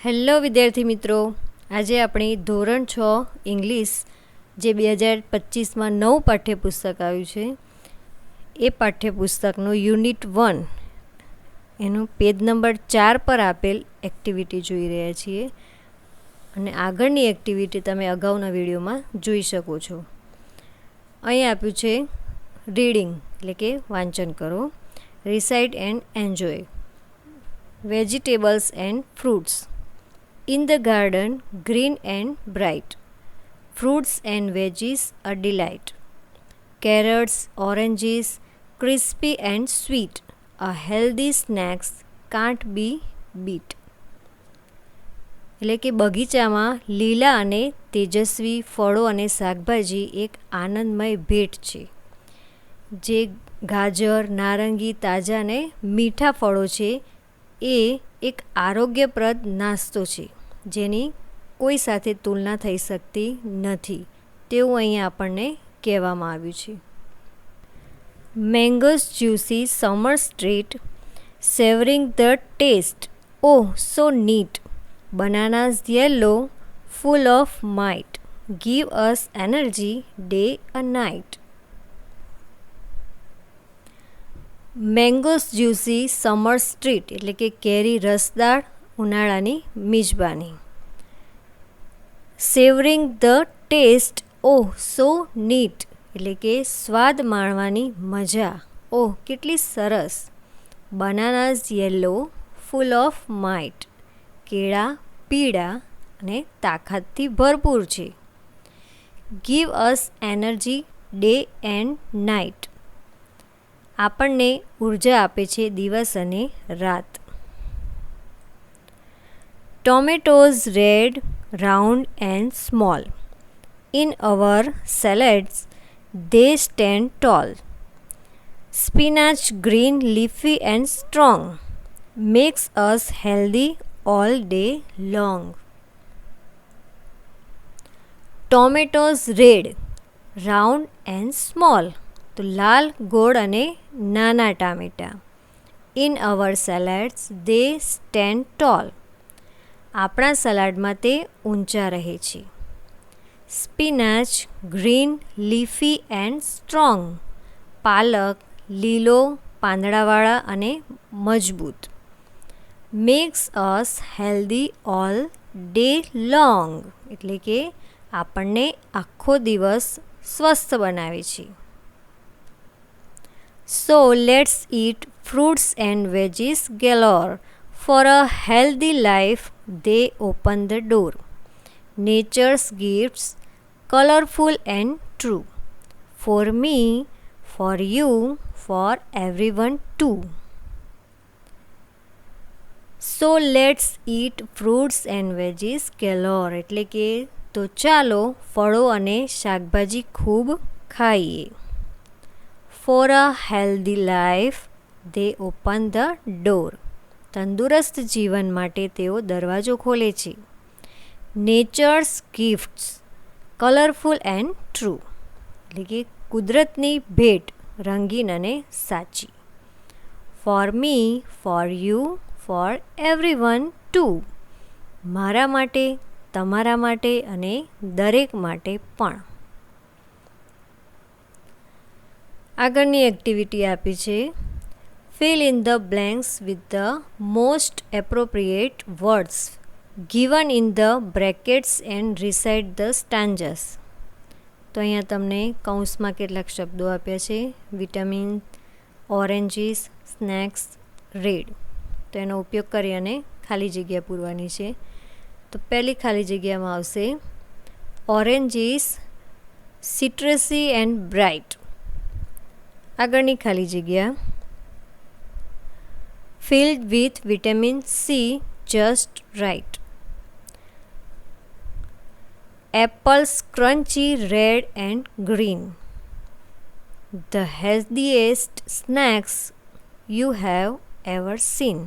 Hello વિદ્યાર્થી મિત્રો, આજે આપણે ધોરણ 6 ઇંગ્લિશ જે 2025માં નવું પાઠ્યપુસ્તક આવ્યું છે એ પાઠ્યપુસ્તકનું યુનિટ 1 એનું પેજ નંબર 4 પર આપેલ એક્ટિવિટી જોઈ રહ્યા છીએ અને આગળની એક્ટિવિટી તમે અગાઉના વિડીયોમાં જોઈ શકો છો. અહીં આપ્યું છે રીડિંગ એટલે કે વાંચન કરો, recite and enjoy, vegetables and fruits. In the garden, green and bright, fruits and veggies a delight. Carrots, oranges, crispy and sweet, a healthy snacks can't be beat. એટલે કે બગીચામાં લીલા અને તેજસ્વી ફળો અને શાકભાજી એક આનંદમય ભેટ છે. જે ગાજર, નારંગી, તાજા અને મીઠા ફળો છે એ એક આરોગ્યપ્રદ નાસ્તો છે જેની કોઈ સાથે તુલના થઈ શકતી નથી તેવું અહીં આપણને કહેવામાં આવ્યું છે. Mangoes juicy summer street, savouring the taste, oh so neat, bananas yellow, full of might, give us energy day a night. Mangoes juicy summer street એટલે કે કેરી રસદાર ઉનાળાની મિજબાની. Savouring the taste, oh so neat એટલે કે સ્વાદ માણવાની મજા, ઓહ કેટલી સરસ. Bananas yellow, full of might, કેળા પીળા અને તાકાતથી ભરપૂર છે. Give us energy day and night, આપણને ઉર્જા આપે છે દિવસ અને રાત. Tomatoes red, round and small, in our salads they stand tall. Spinach green, leafy and strong, makes us healthy all day long. Tomatoes red, round and small, તો લાલ ગોળ અને નાના ટામેટાં. In our salads they stand tall, આપણા સલાડમાં તે ઊંચા રહે છે. સ્પિનાચ ગ્રીન, લીફી એન્ડ સ્ટ્રોંગ, પાલક લીલો, પાંદડાવાળા અને મજબૂત. મેક્સ અસ હેલ્ધી ઓલ ડે લોંગ, એટલે કે આપણને આખો દિવસ સ્વસ્થ બનાવે છે. So let's eat fruits and veggies galore. For a healthy life they open the door. Nature's gifts, colorful and true. For me, for you, for everyone too. So let's eat fruits and veggies galore. એટલે કે તો ચાલો ફળો અને શાકભાજી ખૂબ ખાઈએ. For a healthy life they open the door. તંદુરસ્ત જીવન માટે તેઓ દરવાજો ખોલે છે. Nature's gifts, colourful and true, એટલે કે કુદરતની ભેટ રંગીન અને સાચી. For me, for you, for everyone too, મારા માટે, તમારા માટે અને દરેક માટે પણ. આગળની એક્ટિવિટી આપી છે fill in the blanks with the most appropriate words given in the brackets and recite the stanzas. તો અહીંયા તમને કૌંસમાં કેટલાક શબ્દો આપ્યા છે. Vitamin, oranges, snacks, red. તો એનો ઉપયોગ કરી અને ખાલી જગ્યા પૂરવાની છે. તો પહેલી ખાલી જગ્યામાં આવશે ઓરેન્જીસ સિટ્રસી એન્ડ બ્રાઇટ. આગળની ખાલી જગ્યા filled with vitamin C just right. Apples crunchy red and green, the healthiest snacks you have ever seen.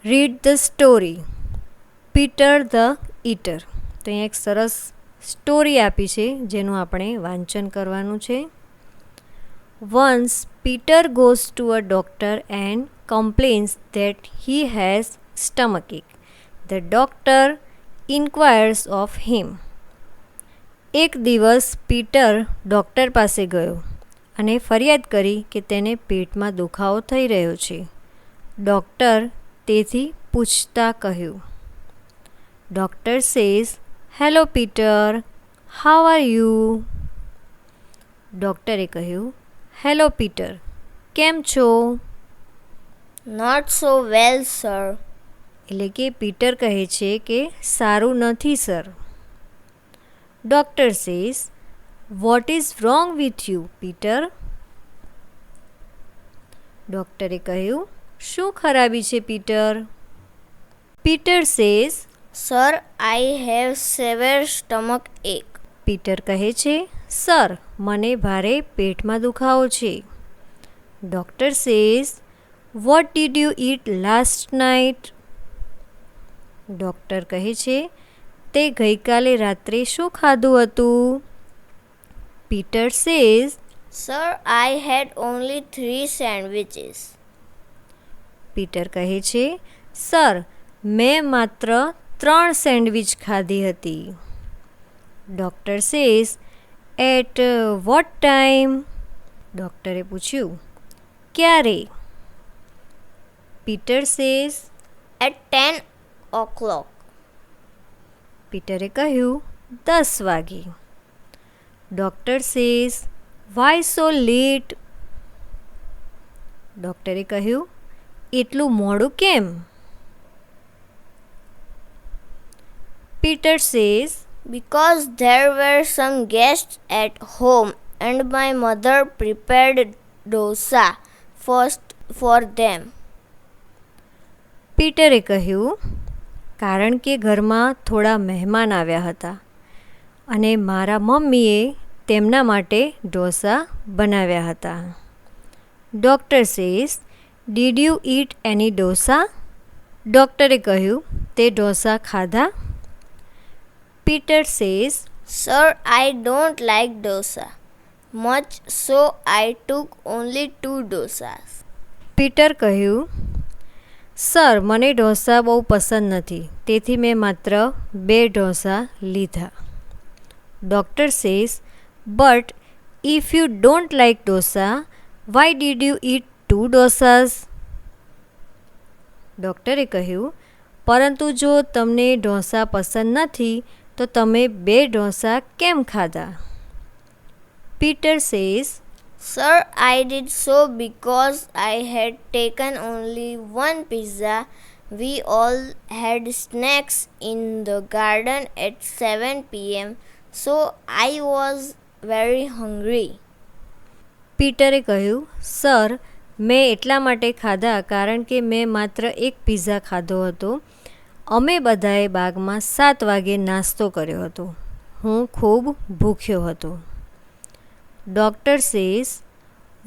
Read the story, Peter the Eater. તો અહીંયા એક સરસ સ્ટોરી આપી છે જેનું આપણે વાંચન કરવાનું છે. Once Peter goes to a doctor and complains that he has stomachache. The doctor inquires of him. એક દિવસ પીટર ડૉક્ટર પાસે ગયો અને ફરિયાદ કરી કે તેને પેટમાં દુખાવો થઈ રહ્યો છે. ડૉક્ટર તેથી પૂછતા કહ્યું. Doctor says, hello Peter, how are you? ડૉક્ટરે કહ્યું, હેલો પીટર, કેમ છો? Not so well, sir. એટલે કે પીટર કહે છે કે સારું નથી sir. Doctor says, what is wrong with you Peter? ડૉક્ટરે કહ્યું, શું ખરાબી છે Peter? Peter says, Sir, I have severe stomach ache. Peter કહે છે, સર, મને ભારે પેટમાં દુખાવો છે. Doctor says, what did you it last night? Doctor કહે છે, તે ગઈકાલે રાત્રે શું ખાધું હતું? Peter says, Sir, I had only 3 sandwiches. Peter કહે છે, સર, મેં માત્ર 3 સેન્ડવિચ ખાધી હતી. Doctor says, at what time? ડૉક્ટરે પૂછ્યું, ક્યારે? Peter says, At 10 o'clock. પીટરે કહ્યું, 10 વાગે. Doctor says, why so late? ડૉક્ટરે કહ્યું, એટલું મોડું કેમ? Peter says, Because there were some guests at home and my mother prepared dosa first for them. પીટરે કહ્યું, કારણ કે ઘરમાં થોડા મહેમાન આવ્યા હતા અને મારા મમ્મીએ તેમના માટે ઢોસા બનાવ્યા હતા. Doctor says, did you eat any dosa? ડૉક્ટરે કહ્યું, તે ઢોસા ખાધા? Peter says, Sir, I don't like dosa much, so I took only 2 dosas. Peter કહ્યું, સર, મને ઢોસા બહુ પસંદ નથી, તેથી મેં માત્ર 2 ઢોસા લીધા. Doctor says, but if you don't like dosa, why did you it 2 ડોસાસ? ડૉક્ટરે કહ્યું, પરંતુ જો તમને ઢોસા પસંદ નથી તો તમે 2 ઢોસા કેમ ખાધા? Peter says, Sir, I did so because I had taken only 1 pizza. We all had snacks in the garden at 7 p.m. So I was very hungry. પીટરે કહ્યું, સર, મેં એટલા માટે ખાધા કારણ કે મેં માત્ર 1 પિઝા ખાધો હતો. અમે બધાએ બાગમાં 7 વાગે નાસ્તો કર્યો હતો. હું ખૂબ ભૂખ્યો હતો. Doctor says,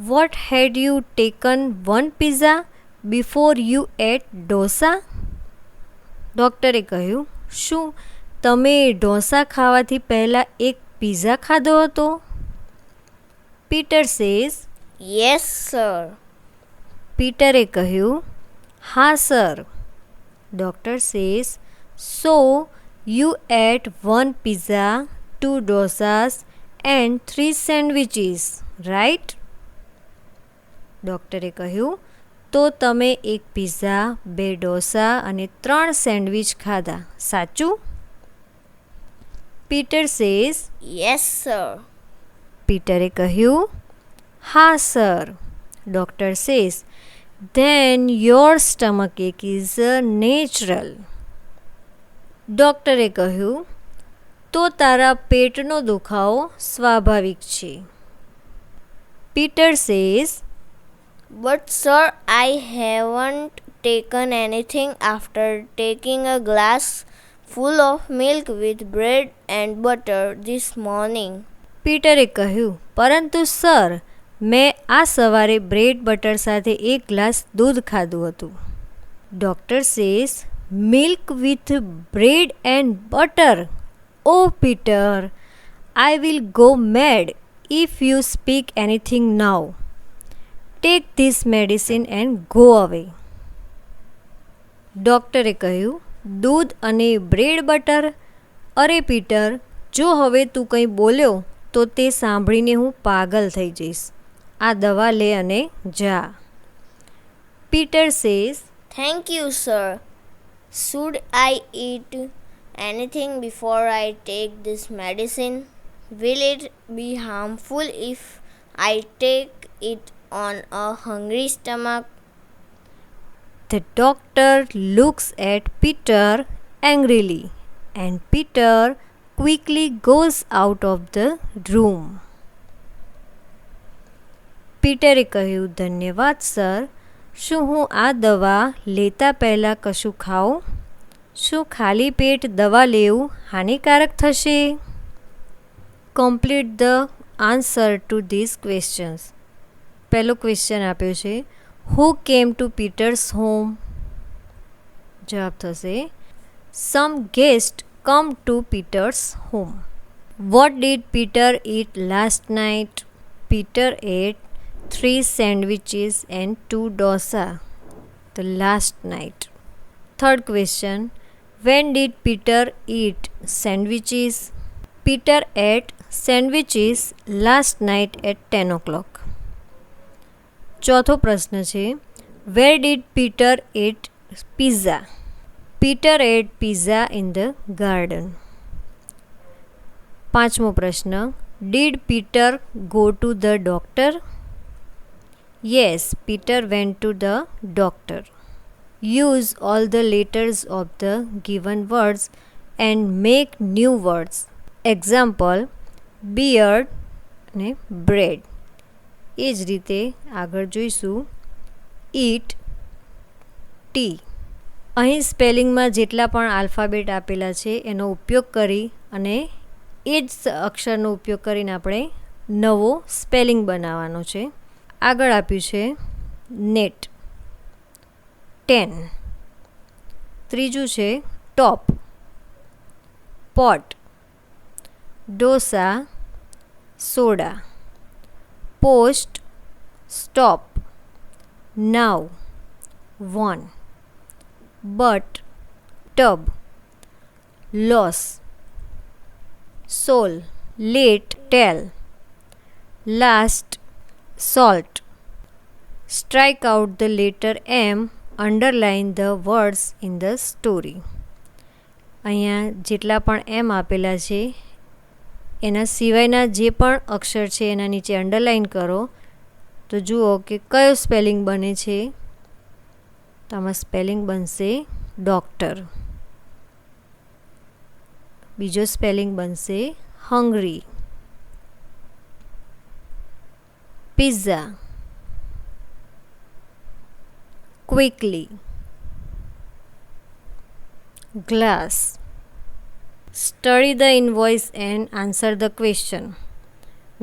what had you taken 1 pizza before you ate dosa? ડૉક્ટરે કહ્યું, શું તમે ઢોસા ખાવાથી પહેલાં 1 પિઝા ખાધો હતો? Peter says, Yes, sir. પીટરે કહ્યું, હા sir. Doctor says, so you ate 1 pizza, 2 dosas and 3 sandwiches, right? ડૉક્ટરે કહ્યું, તો તમે 1 પિઝા, 2 ડોસા અને 3 સેન્ડવિચ ખાધા, સાચું? Peter says, Yes, sir. પીટરે કહ્યું, હા sir. Doctor says, then your stomach ache is natural. ડૉક્ટરે કહ્યું, તો તારા પેટનો દુખાવો સ્વાભાવિક છે. Peter says, But sir, I haven't taken anything after taking a glass full of milk with bread and butter this morning. પીટરે કહ્યું, પરંતુ સર, મેં આ સવારે બ્રેડ બટર સાથે 1 ગ્લાસ દૂધ ખાધું હતું. Doctor says, milk with bread and butter? Oh Peter, I will go mad if you speak anything now. Take this medicine and go away. ડૉક્ટરે કહ્યું, દૂધ અને બ્રેડ બટર. અરે પીટર, જો હવે તું કંઈ બોલ્યો તો તે સાંભળીને હું પાગલ થઈ જઈશ. આ દવા લે અને જા. Peter says, Thank you, sir. Should I eat anything before I take this medicine? Will it be harmful if I take it on a hungry stomach? The doctor looks at Peter angrily, and Peter quickly goes out of the room. પીટરે કહ્યું, ધન્યવાદ sir. શું હું આ દવા લેતા પહેલાં કશું ખાઉં? શું ખાલી પેટ દવા લેવું હાનિકારક થશે? Complete the answer to this questions. પહેલો ક્વેશ્ચન આપ્યો છે, who came to Peter's home? જવાબ થશે, some guest come to Peter's home. What did Peter eat last night? Peter ate 3 sandwiches and 2 dosa the last night. Third question, when did Peter eat sandwiches? Peter ate sandwiches last night at 10 o'clock. ચોથો પ્રશ્ન છે, where did Peter eat pizza? Peter ate pizza in the garden. પાંચમો પ્રશ્ન, did Peter go to the doctor? Yes, Peter went to the doctor. Use all the letters of the given words and make new words. Example, beard અને bread. એ જ રીતે આગળ જોઈશું, eat, tea. અહીં સ્પેલિંગમાં જેટલા પણ આલ્ફાબેટ આપેલા છે એનો ઉપયોગ કરી અને એ જ અક્ષરનો ઉપયોગ કરીને આપણે નવો સ્પેલિંગ બનાવવાનો છે. આગળ આપ્યું છે નેટ, 10. ત્રીજું છે top, pot, dosa, soda, post, stop, now, 1, but, tub, loss, soul, let, tell, last, salt. Strike out the letter M, underline the words in the story. અહીંયા જેટલા પણ એમ આપેલા છે એના સિવાયના જે પણ અક્ષર છે એના નીચે અંડરલાઇન કરો તો જુઓ કે કયો સ્પેલિંગ બને છે. તો આમાં સ્પેલિંગ બનશે ડૉક્ટર. બીજો સ્પેલિંગ બનશે hungry, pizza, quickly, glass. Study the invoice and answer the question.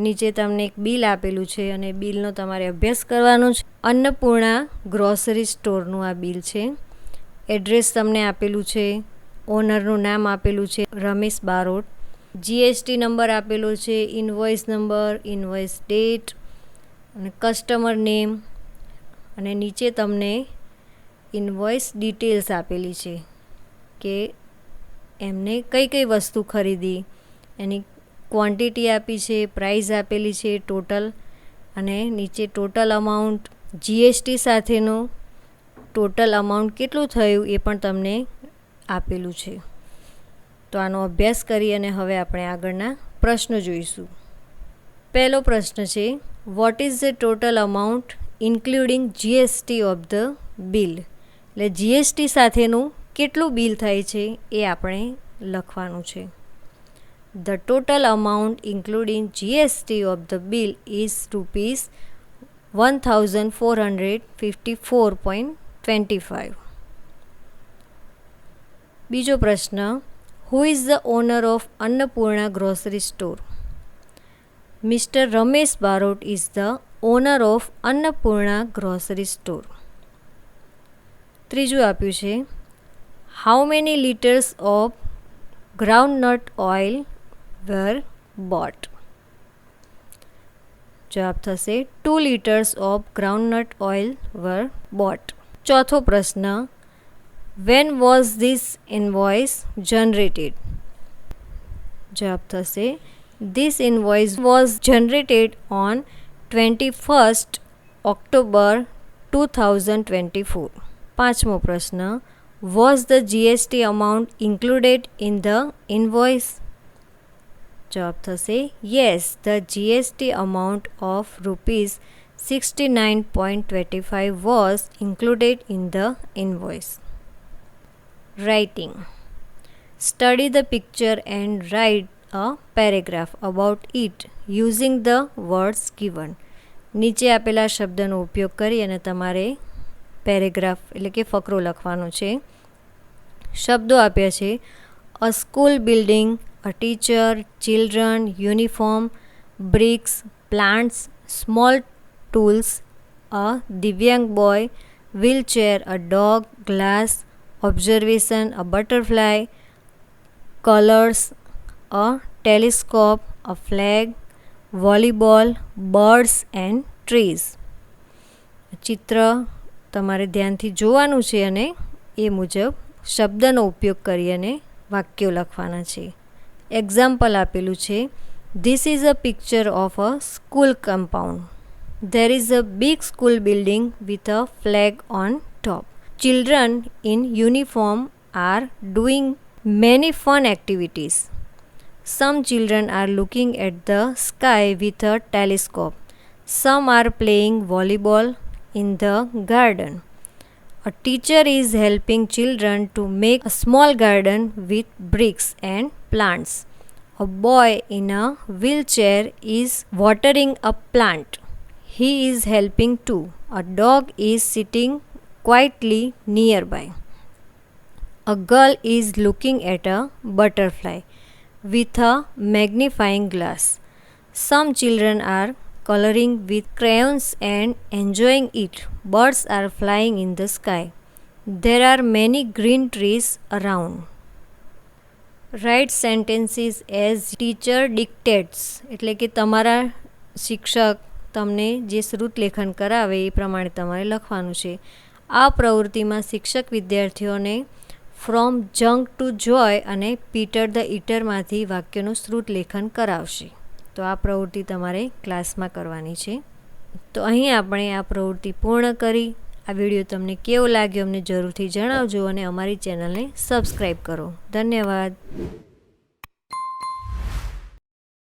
નીચે તમને એક બિલ આપેલું છે અને બિલનો તમારે અભ્યાસ કરવાનો છે. અન્નપૂર્ણા ગ્રોસરી સ્ટોરનું આ બિલ છે. એડ્રેસ તમને આપેલું છે, ઓનરનું નામ આપેલું છે રમેશ બારોટ, જીએસટી નંબર આપેલો છે, ઇન્વોઇસ નંબર, ઇન્વોઇસ ડેટ અને કસ્ટમર નેમ અને નીચે તમને ઇન્વોઇસ ડિટેલ્સ આપેલી છે કે એમને કઈ કઈ વસ્તુ ખરીદી, એની ક્વોન્ટિટી આપી છે, પ્રાઇસ આપેલી છે, ટોટલ અને નીચે ટોટલ અમાઉન્ટ, જીએસટી સાથેનું ટોટલ અમાઉન્ટ કેટલું થયું એ પણ તમને આપેલું છે. તો આનો અભ્યાસ કરી અને હવે આપણે આગળના પ્રશ્નો જોઈશું. પહેલો પ્રશ્ન છે, what is the total amount including GST of the bill? એટલે જીએસટી સાથેનું કેટલું બિલ થાય છે એ આપણે લખવાનું છે. The total amount including GST of the bill is ₹1454.25. બીજો પ્રશ્ન, who is the owner of Annapurna grocery store? Mr. Ramesh Barot is the owner of Annapurna Grocery Store. ત્રીજું આપ્યું છે, how many liters of groundnut oil were bought? જવાબ થશે 2 liters of groundnut oil were bought. ચોથો પ્રશ્ન, When was this invoice generated? જવાબ થશે This invoice was generated on 21st October 2024. પાંચમો પ્રશ્ન Was the GST amount included in the invoice? જવાબ થશે Yes, the GST amount of rupees 69.25 was included in the invoice. Writing. Study the picture and write a paragraph about it using the words given. નીચે આપેલા શબ્દનો ઉપયોગ કરી અને તમારે paragraph એટલે કે ફકરો લખવાનો છે. શબ્દો આપ્યા છે a school building, a teacher, children, uniform, bricks, plants, small tools, a divyang boy, wheelchair, a dog, glass, observation, a butterfly, colors, a telescope, a flag, volleyball, birds and trees. ચિત્ર તમારે ધ્યાનથી જોવાનું છે અને એ મુજબ શબ્દનો ઉપયોગ કરી અને વાક્યો લખવાના છે. એક્ઝામ્પલ આપેલું છે This is a picture of a school compound. There is a big school building with a flag on top. Children in uniform are doing many fun activities. Some children are looking at the sky with a telescope. Some are playing volleyball in the garden. A teacher is helping children to make a small garden with bricks and plants. A boy in a wheelchair is watering a plant. He is helping too. A dog is sitting quietly nearby. A girl is looking at a butterfly with a magnifying glass. Some children are coloring with crayons and enjoying it. Birds are flying in the sky. There are many green trees around. Write sentences as teacher dictates. એટલે કે તમારા શિક્ષક તમને જે શ્રુત લેખન કરાવે એ પ્રમાણે તમારે લખવાનું છે. આ પ્રવૃત્તિમાં શિક્ષક વિદ્યાર્થીઓને ફ્રોમ જંક ટુ જોય અને પીટર ધ ઈટરમાંથી વાક્યનું શ્રુત લેખન કરાવશે. તો આ પ્રવૃત્તિ તમારે ક્લાસમાં કરવાની છે. તો અહીં આપણે આ પ્રવૃત્તિ પૂર્ણ કરી. આ વિડીયો તમને કેવો લાગ્યો અમને જરૂરથી જણાવજો અને અમારી ચેનલને સબસ્ક્રાઈબ કરો. ધન્યવાદ.